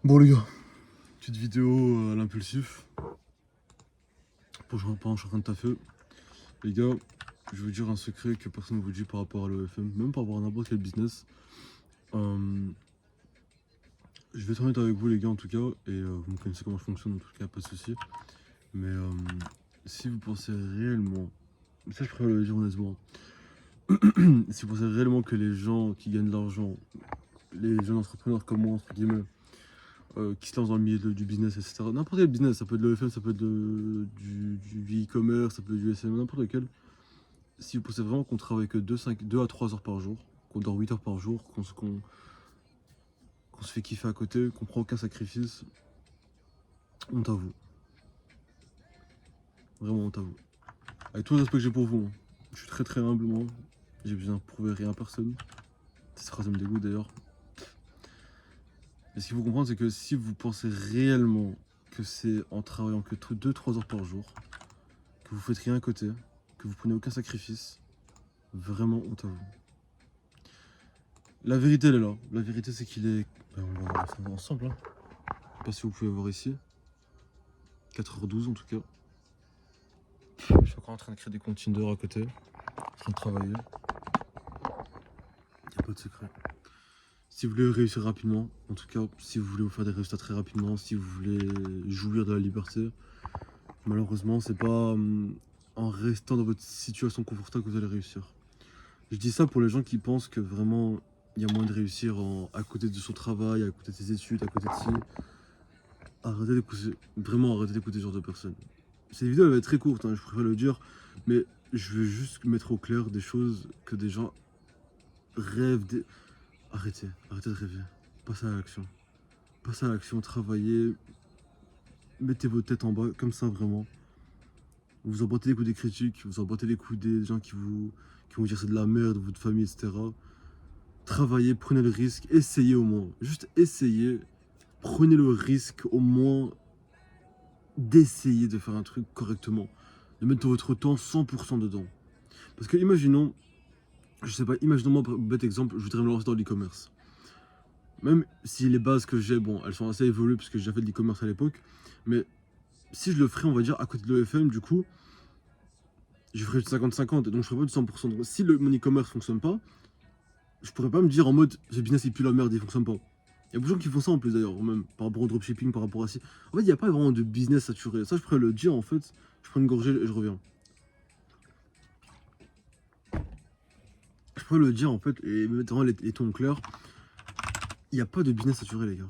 Bon les gars, petite vidéo à l'impulsif. Pendant que je suis en train de taffer. Les gars, je vais vous dire un secret que personne ne vous dit par rapport à l'OFM, même par rapport à n'importe quel business. Je vais être honnête avec vous les gars en tout cas, et vous me connaissez comment je fonctionne en tout cas, pas de soucis. Mais si vous pensez réellement, ça je préfère le dire honnêtement, si vous pensez réellement que les gens qui gagnent de l'argent, les jeunes entrepreneurs comme moi entre guillemets, qui se lancent dans le milieu du business, etc. N'importe quel business, ça peut être de l'OFM, ça peut être du e-commerce, ça peut être du SMM, n'importe lequel. Si vous pensez vraiment qu'on travaille que 2 à 3 heures par jour, qu'on dort 8 heures par jour, qu'on se fait kiffer à côté, qu'on prend aucun sacrifice, honte à vous. Vraiment honte à vous. Avec tout le respect que j'ai pour vous, hein. Je suis très très humblement, j'ai besoin de prouver rien à personne. Cette phrase me dégoûte d'ailleurs. Et ce qu'il faut comprendre, c'est que si vous pensez réellement que c'est en travaillant que 2-3 heures par jour, que vous faites rien à côté, que vous prenez aucun sacrifice, vraiment honte à vous. La vérité elle est là. La vérité c'est qu'il est... on va voir ça ensemble. Hein. Je sais pas si vous pouvez voir ici. 4h12 en tout cas. Je suis encore en train de créer des comptes Tinder à côté. En train de travailler. Il n'y a pas de secret. Si vous voulez réussir rapidement, en tout cas, si vous voulez vous faire des résultats très rapidement, si vous voulez jouir de la liberté, malheureusement, c'est pas en restant dans votre situation confortable que vous allez réussir. Je dis ça pour les gens qui pensent que vraiment il y a moyen de réussir à côté de son travail, à côté de ses études, à côté de ci. Arrêtez d'écouter, vraiment arrêtez d'écouter ce genre de personnes. Cette vidéo elle va être très courte, hein, je préfère le dire, mais je veux juste mettre au clair des choses que des gens rêvent. Arrêtez de rêver. Passez à l'action. Passez à l'action, travaillez. Mettez votre tête en bas, comme ça vraiment. Vous en battez les coups des critiques, vous en battez les coups des gens qui vont dire c'est de la merde, votre famille, etc. Travaillez, prenez le risque, essayez au moins. Juste essayez. Prenez le risque au moins d'essayer de faire un truc correctement. De mettre votre temps 100% dedans. Parce que imaginons, je sais pas, imaginons-moi, bête exemple, je voudrais me lancer dans l'e-commerce. Même si les bases que j'ai, bon, elles sont assez évoluées parce que j'ai déjà fait de l'e-commerce à l'époque. Mais si je le ferais, on va dire, à côté de l'OFM, du coup, je ferais du 50-50. Et donc je ferais pas du 100%. Donc si mon e-commerce fonctionne pas, je pourrais pas me dire en mode, ce business il pue la merde, il fonctionne pas. Il y a beaucoup de gens qui font ça en plus d'ailleurs, même par rapport au dropshipping, par rapport à ci. En fait, il n'y a pas vraiment de business saturé. Ça, je pourrais le dire en fait. Je prends une gorgée et je reviens. Je pourrais le dire en fait et mettre vraiment les tons clairs. Il n'y a pas de business saturé, les gars.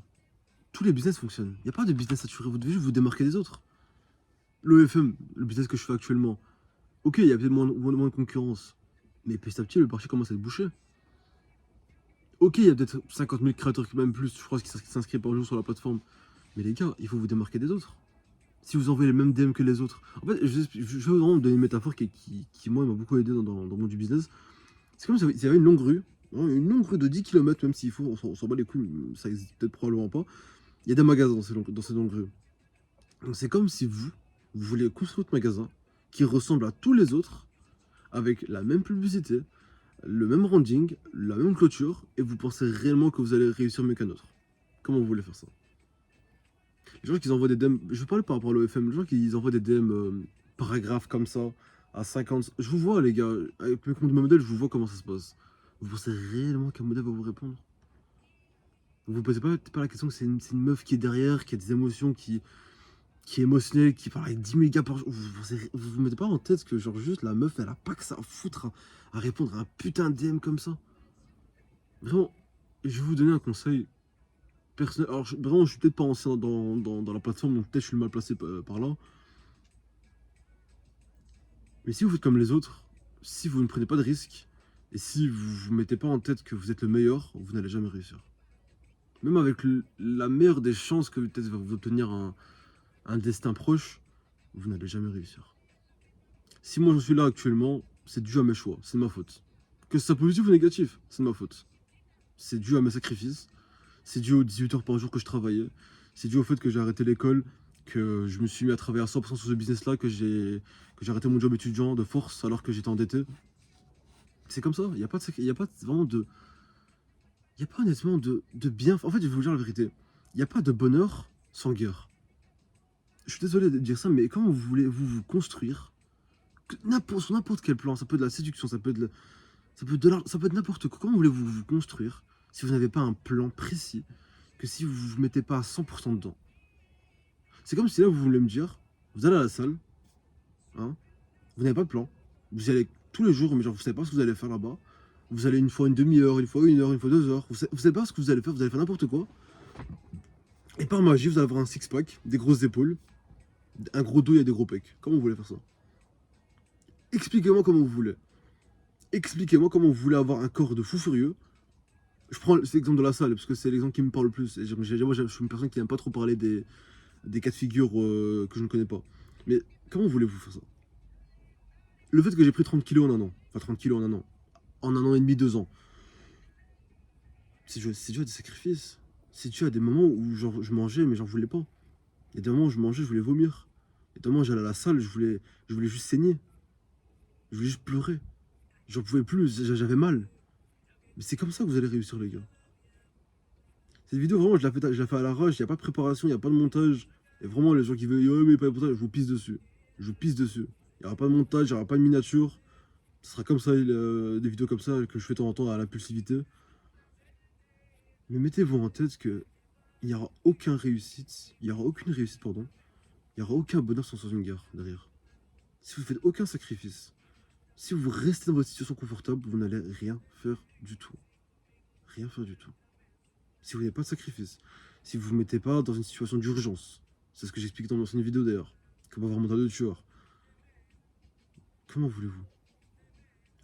Tous les business fonctionnent. Il n'y a pas de business saturé. Vous devez juste vous démarquer des autres. L'OFM, le business que je fais actuellement, ok, il y a peut-être moins de concurrence. Mais petit à petit, le marché commence à être bouché. Ok, il y a peut-être 50 000 créateurs, même plus, je crois, qui s'inscrivent par jour sur la plateforme. Mais les gars, il faut vous démarquer des autres. Si vous envoyez les mêmes DM que les autres. En fait, je vais vraiment vous donner une métaphore qui moi, m'a beaucoup aidé dans le monde du business. C'est comme s'il y avait une longue rue, hein, une longue rue de 10 km, même s'il faut, on s'en bat les couilles, ça existe peut-être probablement pas. Il y a des magasins dans ces longues rues. Donc c'est comme si vous voulez construire votre magasin qui ressemble à tous les autres, avec la même publicité, le même branding, la même clôture, et vous pensez réellement que vous allez réussir mieux qu'un autre. Comment vous voulez faire ça? Les gens qui envoient des DM, je vais parler par rapport à l'OFM, les gens qui envoient des DM paragraphes comme ça, à 50. Je vous vois les gars, avec mes comptes de modèle, je vous vois comment ça se passe. Vous pensez réellement qu'un modèle va vous répondre? Vous vous posez pas la question que c'est une meuf qui est derrière, qui a des émotions, qui est émotionnelle, qui parle avec 10 000 gars par jour. Vous mettez pas en tête que genre juste la meuf, elle a pas que ça à foutre à répondre à un putain de DM comme ça. Vraiment, je vais vous donner un conseil personnel. Alors vraiment, je suis peut-être pas ancien dans la plateforme, donc peut-être je suis mal placé par là. Mais si vous faites comme les autres, si vous ne prenez pas de risques, et si vous vous mettez pas en tête que vous êtes le meilleur, vous n'allez jamais réussir. Même avec la meilleure des chances que peut-être vous obtenir un destin proche, vous n'allez jamais réussir. Si moi j'en suis là actuellement, c'est dû à mes choix, c'est de ma faute. Que ce soit positif ou négatif, c'est de ma faute. C'est dû à mes sacrifices, c'est dû aux 18 heures par jour que je travaillais, c'est dû au fait que j'ai arrêté l'école, que je me suis mis à travailler à 100% sur ce business-là, que j'ai arrêté mon job étudiant de force alors que j'étais endetté. C'est comme ça, il n'y a pas vraiment de... Il n'y a pas honnêtement de bien... En fait, je vais vous dire la vérité. Il n'y a pas de bonheur sans guerre. Je suis désolé de dire ça, mais comment voulez-vous vous construire sur n'importe quel plan, ça peut être de la séduction, ça peut être n'importe quoi. Comment voulez-vous vous construire si vous n'avez pas un plan précis, que si vous ne vous mettez pas à 100% dedans? C'est comme si là, vous voulez me dire, vous allez à la salle, hein, vous n'avez pas de plan. Vous y allez tous les jours, mais genre, vous savez pas ce que vous allez faire là-bas. Vous allez une fois une demi-heure, une fois 1 heure, une fois 2 heures. Vous savez pas ce que vous allez faire n'importe quoi. Et par magie, vous allez avoir un six-pack, des grosses épaules, un gros dos et des gros pecs. Comment vous voulez faire ça? Expliquez-moi comment vous voulez. Expliquez-moi comment vous voulez avoir un corps de fou furieux. Je prends cet exemple de la salle, parce que c'est l'exemple qui me parle le plus. Moi, je suis une personne qui n'aime pas trop parler des cas de figure que je ne connais pas. Mais comment voulez-vous faire ça? Le fait que j'ai pris 30 kilos en un an, enfin 30 kilos en un an et demi, 2 ans, c'est dû à des sacrifices. C'est dû à des moments où genre, je mangeais, mais j'en voulais pas. Il y a des moments où je mangeais, je voulais vomir. Il y a des moments où j'allais à la salle, je voulais juste saigner. Je voulais juste pleurer. J'en pouvais plus, j'avais mal. Mais c'est comme ça que vous allez réussir, les gars. Cette vidéo, vraiment, je la fais à l'arrache, il n'y a pas de préparation, il n'y a pas de montage. Et vraiment, les gens qui veulent, oh, mais pas de montage, je vous pisse dessus. Je vous pisse dessus. Il n'y aura pas de montage, il n'y aura pas de miniature. Ce sera comme ça, des vidéos comme ça que je fais de temps en temps à l'impulsivité. Mais mettez-vous en tête que il n'y aura aucune réussite, pardon. Il n'y aura aucun bonheur sans une guerre derrière. Si vous faites aucun sacrifice, si vous restez dans votre situation confortable, vous n'allez rien faire du tout. Rien faire du tout. Si vous n'avez pas de sacrifice, si vous ne vous mettez pas dans une situation d'urgence, c'est ce que j'explique dans mon ancienne vidéo d'ailleurs, comment avoir un mental de tueur. Comment voulez-vous?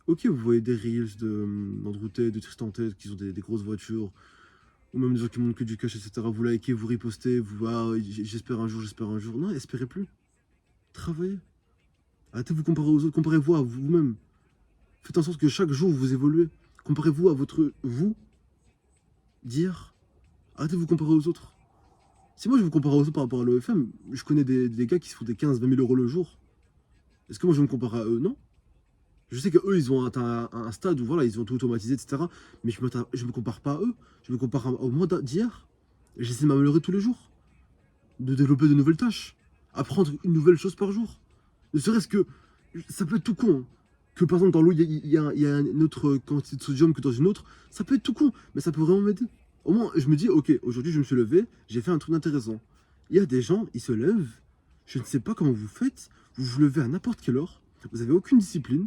Ok, vous voyez des reels d'Andrew Tate, de Tristan Tate qui ont des grosses voitures, ou même des gens qui montrent que du cash, etc. Vous likez, vous ripostez, vous j'espère un jour, j'espère un jour. Non, espérez plus. Travaillez. Arrêtez de vous comparer aux autres, comparez-vous à vous-même. Faites en sorte que chaque jour vous évoluez. Comparez-vous à votre vous d'hier. Arrêtez de vous comparer aux autres. Si moi je vous compare aux autres par rapport à l'OFM, je connais des gars qui se font des 15-20 000 euros le jour. Est-ce que moi je vais me comparer à eux? Non. Je sais qu'eux, ils ont atteint un stade où voilà, ils ont tout automatisé, etc. Mais je me compare pas à eux. Je me compare au moi d'hier. Et j'essaie de m'améliorer tous les jours. De développer de nouvelles tâches. Apprendre une nouvelle chose par jour. Ne serait-ce que. Ça peut être tout con. Hein. Que par exemple, dans l'eau, il y a une autre quantité de sodium que dans une autre. Ça peut être tout con. Mais ça peut vraiment m'aider. Au moins, je me dis, ok, aujourd'hui, je me suis levé. J'ai fait un truc intéressant. Il y a des gens, ils se lèvent. Je ne sais pas comment vous faites. Vous vous levez à n'importe quelle heure. Vous n'avez aucune discipline.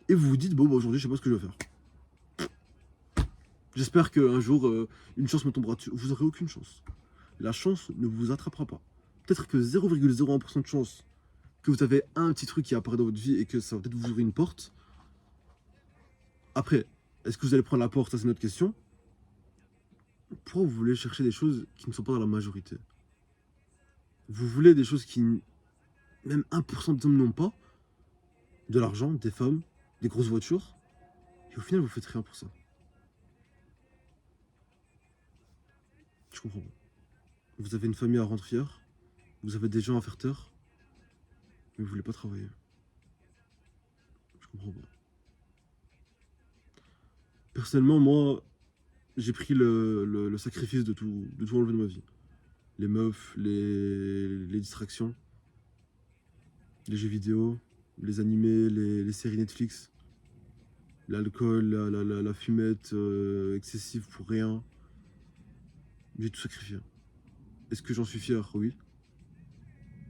Et vous vous dites, bon, bah, aujourd'hui, je sais pas ce que je vais faire. J'espère qu'un jour, une chance me tombera dessus. Vous n'aurez aucune chance. La chance ne vous attrapera pas. Peut-être que 0,01% de chance que vous avez un petit truc qui apparaît dans votre vie et que ça va peut-être vous ouvrir une porte. Après, est-ce que vous allez prendre la porte? Ça, c'est une autre question. Pourquoi vous voulez chercher des choses qui ne sont pas dans la majorité? Vous voulez des choses qui, même 1% de n'ont pas. De l'argent, des femmes, des grosses voitures. Et au final, vous faites rien pour ça. Je comprends pas. Vous avez une famille à rendre fière. Vous avez des gens à faire taire. Mais vous voulez pas travailler. Je comprends pas. Personnellement, moi, j'ai pris le sacrifice de tout enlever de ma vie. Les meufs, les distractions, les jeux vidéo, les animés, les séries Netflix, l'alcool, la fumette excessive pour rien. J'ai tout sacrifié. Est-ce que j'en suis fier? Oui.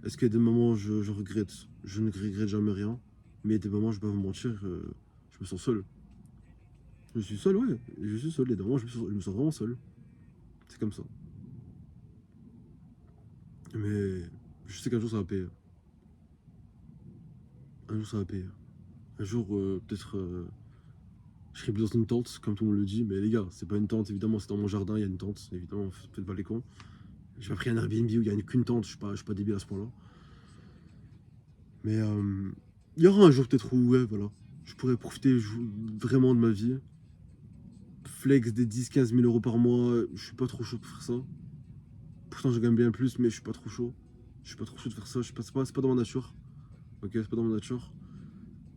Est-ce qu'il y a des moments où je regrette? Je ne regrette jamais rien. Mais il y a des moments, je vais pas vous mentir, je me sens seul. Je suis seul, ouais. Je suis seul. Il y a des moments, je me sens vraiment seul. C'est comme ça. Mais je sais qu'un jour, ça va payer. Un jour, ça va payer. Un jour, peut-être, je serai plus dans une tente, comme tout le monde le dit. Mais les gars, c'est pas une tente, évidemment, c'est dans mon jardin, il y a une tente. Évidemment, faites pas les cons. J'ai pas pris un Airbnb où il y a qu'une tente, je suis pas débile à ce point-là. Mais il y aura un jour peut-être où, ouais, voilà, je pourrais profiter vraiment de ma vie. Flex des 10-15 000 euros par mois, je suis pas trop chaud de faire ça. Pourtant, je gagne bien plus, mais je suis pas trop chaud. Je suis pas trop chaud de faire ça, c'est pas dans ma nature. Ok, c'est pas dans ma nature.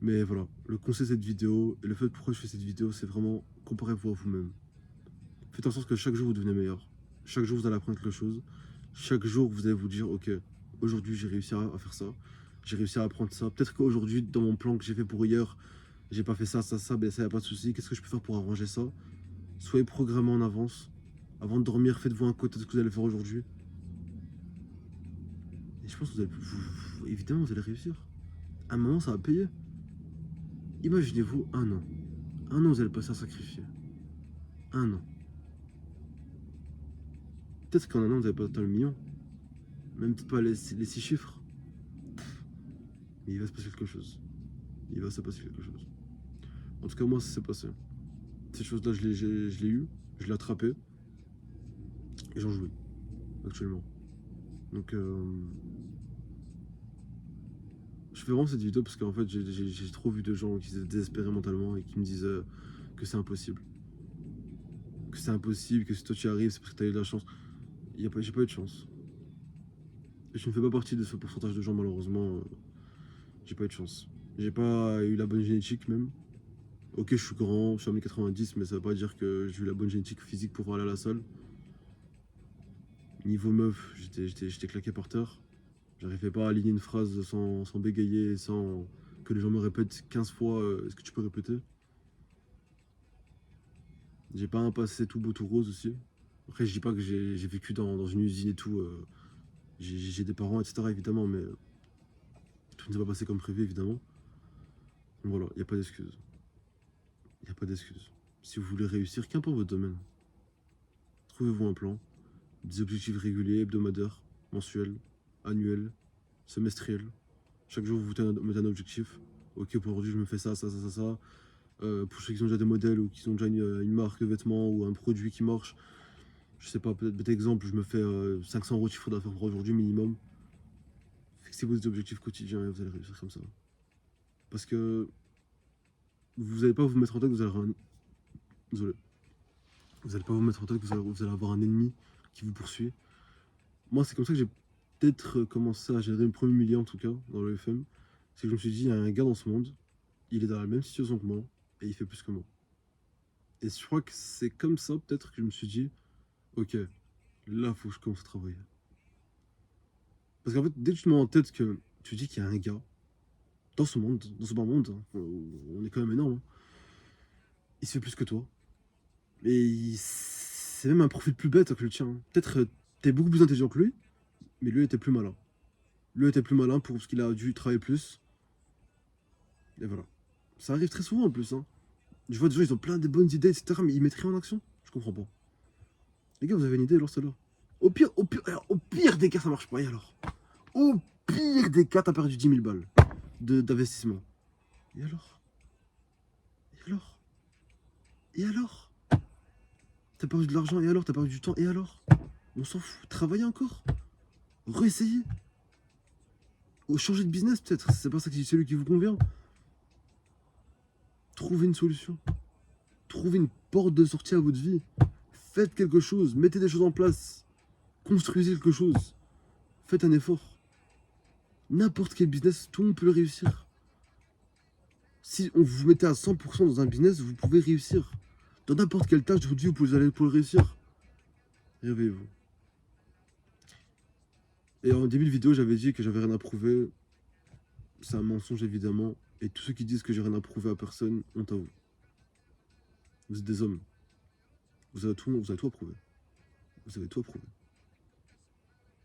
Mais voilà, le conseil de cette vidéo, et le fait pourquoi je fais cette vidéo, c'est vraiment comparez-vous à vous-même. Faites en sorte que chaque jour vous devenez meilleur. Chaque jour, vous allez apprendre quelque chose. Chaque jour, vous allez vous dire, ok, aujourd'hui, j'ai réussi à faire ça. J'ai réussi à apprendre ça. Peut-être qu'aujourd'hui, dans mon plan que j'ai fait pour hier, j'ai pas fait ça, ben ça, y a pas de souci. Qu'est-ce que je peux faire pour arranger ça? Soyez programmé en avance. Avant de dormir, faites-vous un quota de ce que vous allez faire aujourd'hui. Et je pense que évidemment, vous allez réussir. À un moment, ça va payer. Imaginez-vous un an. Un an, vous allez passer à sacrifier. Un an. Peut-être qu'en un an, vous n'avez pas atteint le million. Même peut-être pas les 6 chiffres. Mais il va se passer quelque chose. Il va se passer quelque chose. En tout cas, moi, ça s'est passé. Ces choses-là, je l'ai eu. Je l'ai attrapé. Et j'en jouis. Actuellement. Donc, je fais vraiment cette vidéo parce qu'en fait, j'ai trop vu de gens qui étaient désespérés mentalement et qui me disent que c'est impossible. Que c'est impossible, que si toi tu y arrives, c'est parce que tu as eu de la chance. J'ai pas eu de chance. Et je ne fais pas partie de ce pourcentage de gens, malheureusement. J'ai pas eu de chance. J'ai pas eu la bonne génétique, même. Ok, je suis grand, je suis à 1m90, mais ça veut pas dire que j'ai eu la bonne génétique physique pour aller à la salle. Niveau meuf, j'étais claqué par terre. J'arrivais pas à aligner une phrase sans bégayer, sans que les gens me répètent 15 fois est-ce que tu peux répéter? J'ai pas un passé tout beau tout rose aussi. Après, je dis pas que j'ai vécu dans une usine et tout. J'ai des parents, etc. évidemment, mais tout ne s'est pas passé comme prévu, évidemment. Donc voilà, il n'y a pas d'excuse. Il n'y a pas d'excuse. Si vous voulez réussir, qu'importe votre domaine, trouvez-vous un plan, des objectifs réguliers, hebdomadaires, mensuels, annuels, semestriels. Chaque jour, vous mettez un objectif. Ok, pour aujourd'hui, je me fais ça, ça, ça, ça, ça. Pour ceux qui ont déjà des modèles ou qui ont déjà une marque de vêtements ou un produit qui marche, je sais pas, peut-être exemple, je me fais 500 € de chiffre d'affaires pour aujourd'hui minimum. Fixez vos objectifs quotidiens et vous allez réussir comme ça. Parce que vous n'allez pas vous mettre en tête que vous allez avoir un... Désolé. Vous n'allez pas vous mettre en tête que vous allez avoir un ennemi qui vous poursuit. Moi, c'est comme ça que j'ai peut-être commencé à générer une première million en tout cas dans le FM. C'est que je me suis dit, il y a un gars dans ce monde, il est dans la même situation que moi et il fait plus que moi. Et je crois que c'est comme ça peut-être que je me suis dit, ok, là, il faut que je commence à travailler. Parce qu'en fait, dès que tu te mets en tête que tu dis qu'il y a un gars dans ce monde, dans ce bas monde, hein, on est quand même énorme, hein, il se fait plus que toi. Et c'est même un profil plus bête que le tien, hein. Peut-être t'es beaucoup plus intelligent que lui, mais lui était plus malin. Lui était plus malin parce qu'il a dû travailler plus. Et voilà. Ça arrive très souvent en plus, hein. Je vois des gens, ils ont plein de bonnes idées, etc. Mais ils mettent rien en action. Je comprends pas. Les gars, vous avez une idée, alors c'est là. Au pire des cas, ça marche pas. Et alors? Au pire des cas, t'as perdu 10 000 balles d'investissement. Et alors? Et alors? Et alors? T'as perdu de l'argent, et alors? T'as perdu du temps, et alors? On s'en fout. Travaillez encore. Réessayez. Ou changer de business, peut-être. C'est pas ça qui est celui qui vous convient. Trouvez une solution. Trouvez une porte de sortie à votre vie. Faites quelque chose. Mettez des choses en place. Construisez quelque chose. Faites un effort. N'importe quel business, tout le monde peut le réussir. Si on vous mettez à 100% dans un business, vous pouvez réussir. Dans n'importe quelle tâche de votre vie, vous allez pouvoir le réussir. Réveillez-vous. Et en début de vidéo, j'avais dit que j'avais rien à prouver. C'est un mensonge, évidemment. Et tous ceux qui disent que j'ai rien à prouver à personne, honte à vous. Vous êtes des hommes. Vous avez tout à prouver. Vous avez tout à prouver.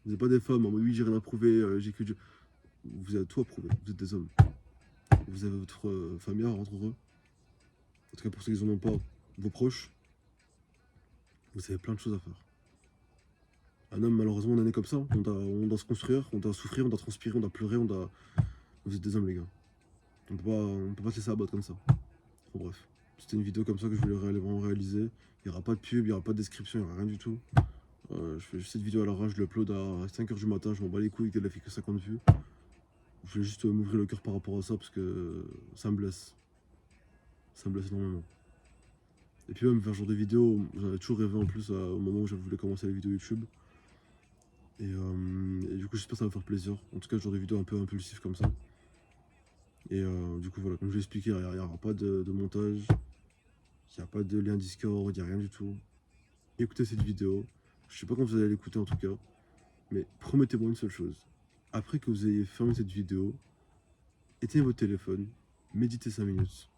Vous n'êtes pas des femmes en mode oui, j'ai rien à prouver, j'ai que Dieu. Vous avez tout à prouver. Vous êtes des hommes. Vous avez votre famille à rendre heureux. En tout cas, pour ceux qui n'en ont pas, vos proches. Vous avez plein de choses à faire. Un homme, malheureusement, on est né comme ça. On doit se construire, on doit souffrir, on doit transpirer, on doit pleurer, on doit. Vous êtes des hommes, les gars. On peut pas se laisser abattre comme ça. Bon, bref. C'était une vidéo comme ça que je voulais vraiment réaliser. Il n'y aura pas de pub, il n'y aura pas de description, il n'y aura rien du tout. Je fais juste cette vidéo à l'arrache, je l'upload à 5 h du matin, je m'en bats les couilles qu'elle a fait que 50 vues. Je voulais juste m'ouvrir le cœur par rapport à ça parce que ça me blesse. Ça me blesse énormément. Et puis même faire ce genre de vidéo, j'en avais toujours rêvé en plus au moment où je voulais commencer les vidéos YouTube. Et du coup j'espère que ça va faire plaisir. En tout cas ce genre de vidéo un peu impulsif comme ça. Et du coup voilà, comme je l'ai expliqué, il n'y aura pas de montage. Il n'y a pas de lien Discord, il n'y a rien du tout. Écoutez cette vidéo. Je sais pas quand vous allez l'écouter en tout cas, mais promettez-moi une seule chose. Après que vous ayez fermé cette vidéo, éteignez votre téléphone, méditez 5 minutes,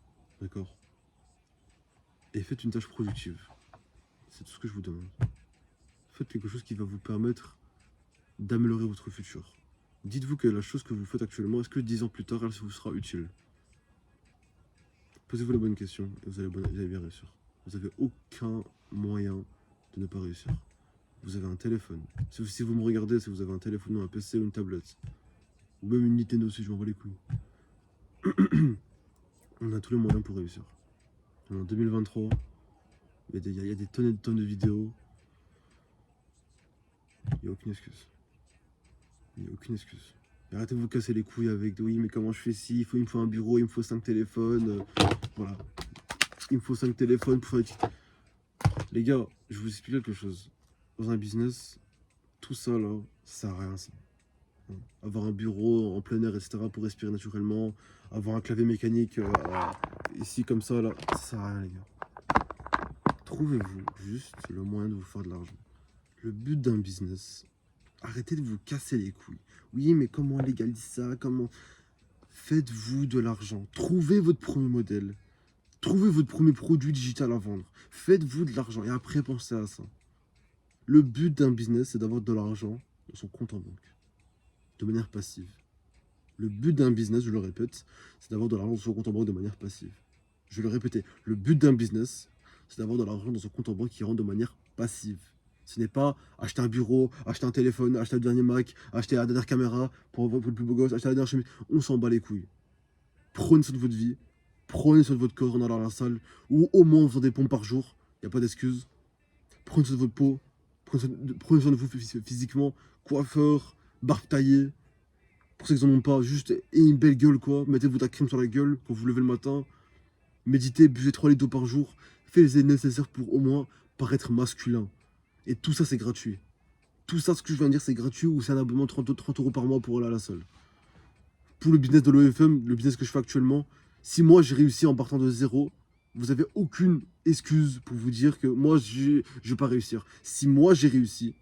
d'accord? Et faites une tâche productive. C'est tout ce que je vous demande. Faites quelque chose qui va vous permettre d'améliorer votre futur. Dites-vous que la chose que vous faites actuellement, est-ce que 10 ans plus tard, elle vous sera utile? Posez-vous la bonne question et vous allez bien réussir. Vous n'avez aucun moyen de ne pas réussir. Vous avez un téléphone. Si vous me regardez, si vous avez un téléphone ou un PC ou une tablette, ou même une Nintendo si je m'en bats les couilles, on a tous les moyens pour réussir. On est en 2023, il y a des tonnes et des tonnes de vidéos. Il n'y a aucune excuse. Il n'y a aucune excuse. Et arrêtez de vous casser les couilles avec oui, mais comment je fais ci, il me faut un bureau, il me faut 5 téléphones. Voilà. Il me faut 5 téléphones pour faire. Les gars, je vous explique quelque chose. Dans un business, tout ça là, ça sert à rien ça. Avoir un bureau en plein air, etc. pour respirer naturellement, avoir un clavier mécanique ici comme ça là, ça sert à rien les gars. Trouvez-vous juste le moyen de vous faire de l'argent. Le but d'un business, arrêtez de vous casser les couilles. Oui, mais comment on légalise ça? Comment? Faites-vous de l'argent. Trouvez votre premier modèle. Trouvez votre premier produit digital à vendre. Faites-vous de l'argent et après pensez à ça. Le but d'un business, c'est d'avoir de l'argent dans son compte en banque, de manière passive. Le but d'un business, je le répète, c'est d'avoir de l'argent dans son compte en banque de manière passive. Je vais le répéter, le but d'un business, c'est d'avoir de l'argent dans son compte en banque qui rentre de manière passive. Ce n'est pas acheter un bureau, acheter un téléphone, acheter le dernier Mac, acheter la dernière caméra pour le plus beau gosse, acheter la dernière chemise. On s'en bat les couilles. Prenez soin de votre vie, prenez soin de votre corps en allant à la salle, ou au moins en faisant des pompes par jour. Il n'y a pas d'excuse. Prenez soin de votre peau, prenez soin de vous physiquement, coiffeur, barbe taillée. Pour ceux qui n'en ont pas, juste et une belle gueule quoi. Mettez-vous ta crème sur la gueule quand vous vous levez le matin. Méditez, buvez 3 litres d'eau par jour. Faites les nécessaires pour au moins paraître masculin. Et tout ça c'est gratuit. Tout ça, ce que je viens de dire, c'est gratuit ou c'est un abonnement de 30 € par mois pour aller à la salle. Pour le business de l'OFM, le business que je fais actuellement, si moi j'ai réussi en partant de zéro, vous avez aucune excuse pour vous dire que moi je vais pas réussir. Si moi j'ai réussi,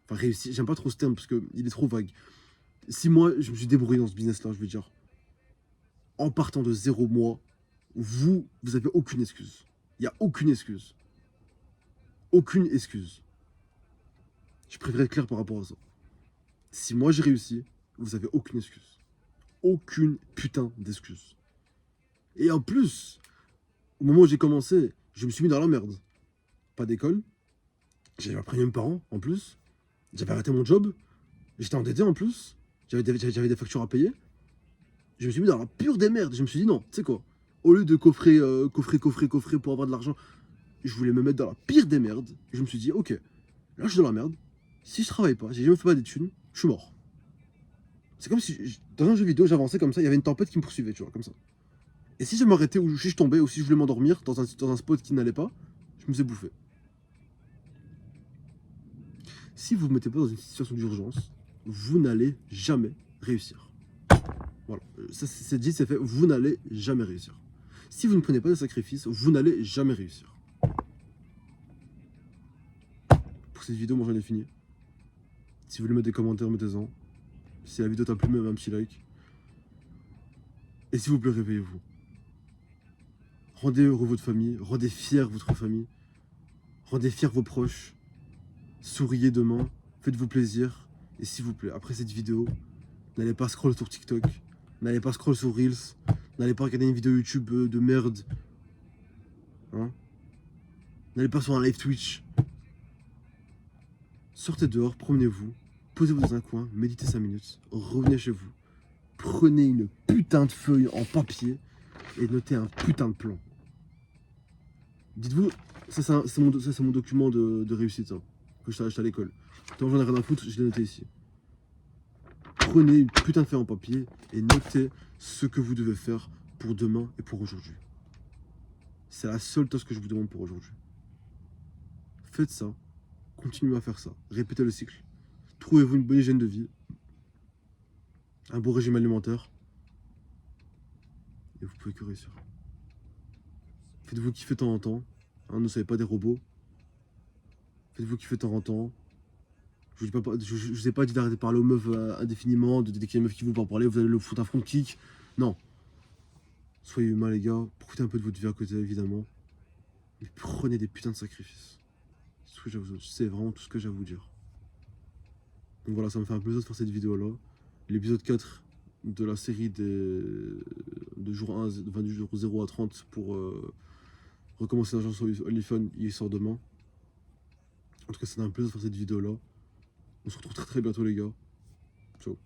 enfin réussi, j'aime pas trop ce terme parce qu'il est trop vague. Si moi je me suis débrouillé dans ce business là, je veux dire, en partant de zéro mois, vous avez aucune excuse. Il n'y a aucune excuse. Aucune excuse. Je préfère être clair par rapport à ça. Si moi j'ai réussi, vous avez aucune excuse. Aucune putain d'excuse. Et en plus, au moment où j'ai commencé, je me suis mis dans la merde. Pas d'école, j'avais pas pris mes parents en plus, j'avais arrêté mon job, j'étais endetté en plus, j'avais des factures à payer. Je me suis mis dans la pure des merdes. Je me suis dit non, tu sais quoi, au lieu de coffrer pour avoir de l'argent, je voulais me mettre dans la pire des merdes. Et je me suis dit ok, là je suis dans la merde, si je travaille pas, j'ai jamais fait pas des thunes, je suis mort. C'est comme si dans un jeu vidéo j'avançais comme ça, il y avait une tempête qui me poursuivait, tu vois, comme ça. Et si je m'arrêtais ou si je tombais ou si je voulais m'endormir dans un spot qui n'allait pas, je me faisais bouffer. Si vous ne vous mettez pas dans une situation d'urgence, vous n'allez jamais réussir. Voilà, ça c'est dit, c'est fait, vous n'allez jamais réussir. Si vous ne prenez pas de sacrifices, vous n'allez jamais réussir. Pour cette vidéo, moi j'en ai fini. Si vous voulez mettre des commentaires, mettez-en. Si la vidéo t'a plu, mettez un petit like. Et s'il vous plaît, réveillez-vous. Rendez heureux votre famille, rendez fier votre famille, rendez fier vos proches. Souriez demain, faites-vous plaisir. Et s'il vous plaît, après cette vidéo, n'allez pas scroll sur TikTok, n'allez pas scroll sur Reels, n'allez pas regarder une vidéo YouTube de merde. Hein? N'allez pas sur un live Twitch. Sortez dehors, promenez-vous, posez-vous dans un coin, méditez 5 minutes, revenez chez vous. Prenez une putain de feuille en papier et notez un putain de plan. Dites-vous, ça c'est mon document de réussite hein, que je t'ai acheté à l'école. Tant j'en ai rien à foutre, je l'ai noté ici. Prenez une putain de feuille en papier et notez ce que vous devez faire pour demain et pour aujourd'hui. C'est la seule tâche que je vous demande pour aujourd'hui. Faites ça, continuez à faire ça, répétez le cycle. Trouvez-vous une bonne hygiène de vie, un bon régime alimentaire, et vous pouvez que réussir. Faites-vous kiffer de temps en temps, hein, ne soyez pas des robots. Faites-vous kiffer de temps en temps. Je vous ai pas dit d'arrêter de parler aux meufs indéfiniment, dès qu'il y a une meuf qui vous parle parler, vous allez le foutre un front kick. Non. Soyez humains, les gars. Profitez un peu de votre vie à côté, évidemment. Mais prenez des putains de sacrifices. C'est vraiment tout ce que j'ai à vous dire. Donc voilà, ça me fait un plaisir de faire cette vidéo-là. L'épisode 4 de la série de jour 1, du jour 0 à 30 pour recommencer l'agence sur OnlyFans, il sort demain. En tout cas, c'est un plaisir de faire cette vidéo-là. On se retrouve très très bientôt, les gars. Ciao.